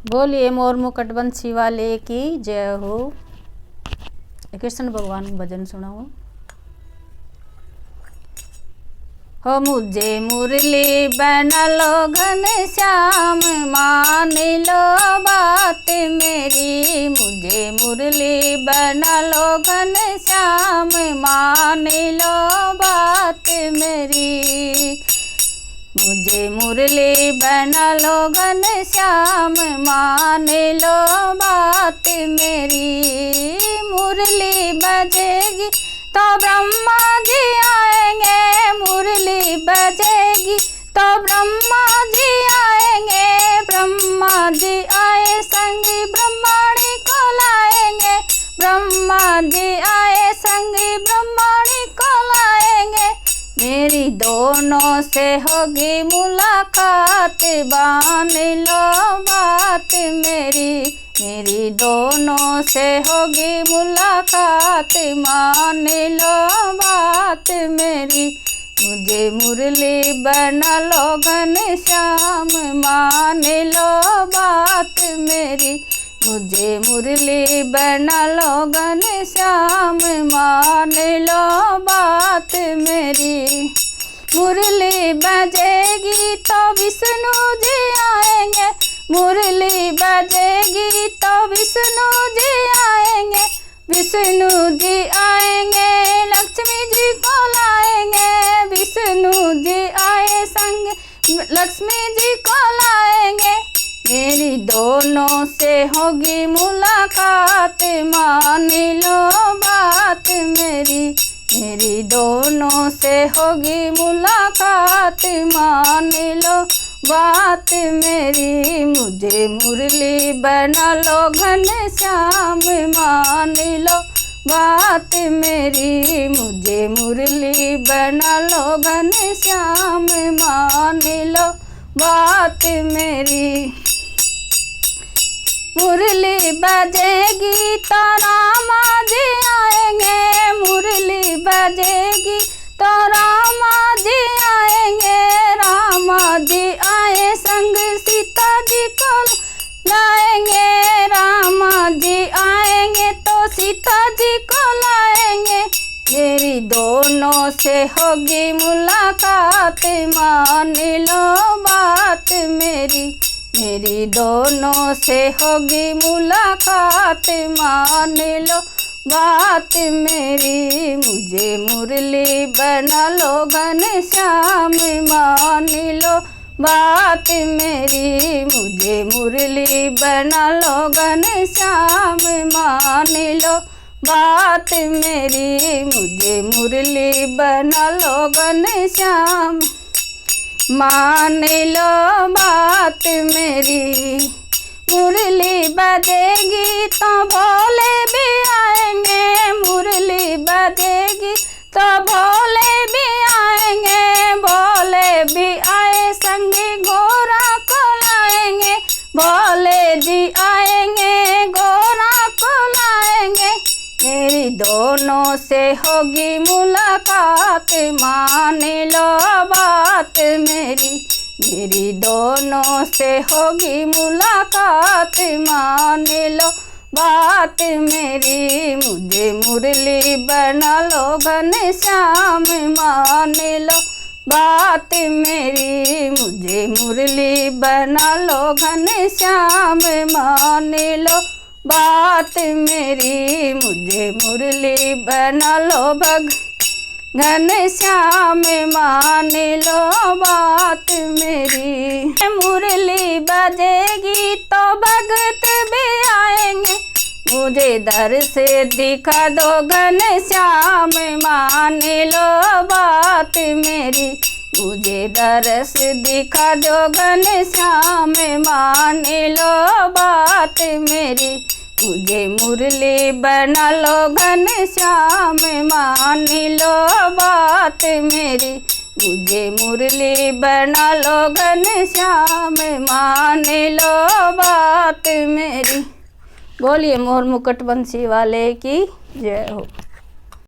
बोलिए मोर मुकुट बंसी वाले की जय हो। कृष्ण भगवान का भजन सुनाओ। हो मुझे मुरली बना लो घनश्याम, मान लो बात मेरी। मुझे मुरली बना लो घनश्याम, मान लो बात मेरी। मुझे मुरली बना लो घनश्याम, मान लो बात मेरी। मुरली बजेगी तो ब्रह्मा जी आएंगे, मुरली बजेगी तो ब्रह्मा जी आएंगे। ब्रह्मा जी आए संगी ब्रह्मणी को लाएंगे, ब्रह्मा जी आए संगी ब्रह्मणी को लाएंगे। मेरी दोनों से होगी मुलाकात, मान लो बात मेरी। मेरी दोनों से होगी मुलाकात, मान लो बात मेरी। मुझे मुरली बना लो घनश्याम, मान लो बात मेरी। मुझे मुरली बना लो घनश्याम, मान लो बात मेरी। मुरली बजेगी तो विष्णु जी आएंगे, मुरली बजेगी तो विष्णु जी आएंगे। विष्णु जी आएंगे लक्ष्मी जी को लाएंगे, विष्णु जी आए संग लक्ष्मी जी को लाएंगे। मेरी दोनों से होगी मुलाकात, मान लो बात मेरी। मेरी दोनों से होगी मुलाकात, मान लो बात मेरी। मुझे मुरली बना लो घनश्याम, मान लो बात मेरी। मुझे मुरली बना लो घनश्याम, मान लो बात मेरी। मुरली बजेगी तो रामा जी आएंगे, मुरली बजेगी तो रामा जी आएंगे। रामा जी आए संग सीता जी को लाएंगे, रामा जी आएंगे तो सीता जी को लाएंगे। मेरी दोनों से होगी मुलाकात, मान लो बात मेरी। मेरी दोनों से होगी मुलाकात, मान लो बात मेरी। मुझे मुरली बना लो घनश्याम, मान लो बात मेरी। मुझे मुरली बना लो घनश्याम, मान लो बात मेरी। मुझे मुरली बना लो घनश्याम, मान लो बात मेरी। मुरली बजेगी तो भोले भी आएंगे, मुरली बजेगी तो भोले भी आएंगे। भोले भी आए संगी घोड़ा को लाएंगे, भोले जी आएंगे घोड़ा को लाएंगे। मेरी दोनों से होगी मुलाकात, मान लो बात मेरी। मेरी दोनों से होगी मुलाकात, मान लो बात मेरी। मुझे मुरली बना लो घनश्याम, मान लो बात मेरी। मुझे मुरली बना लो घनश्याम, मान लो बात मेरी। मुझे मुरली बना लो घनश्याम, मान लो बात मेरी। मुरली बजेगी तो भगत भी आएंगे, मुझे दर से दिखा दो घनश्याम, मान लो बात मेरी। मुझे दरस दिखा दो घनश्याम, मान लो बात मेरी। मुझे मुरली बना लो घनश्याम, मान लो बात मेरी। मुझे मुरली बना लो घनश्याम, मान लो बात मेरी। बोलिए मोर मुकुट बंसी वाले की जय हो।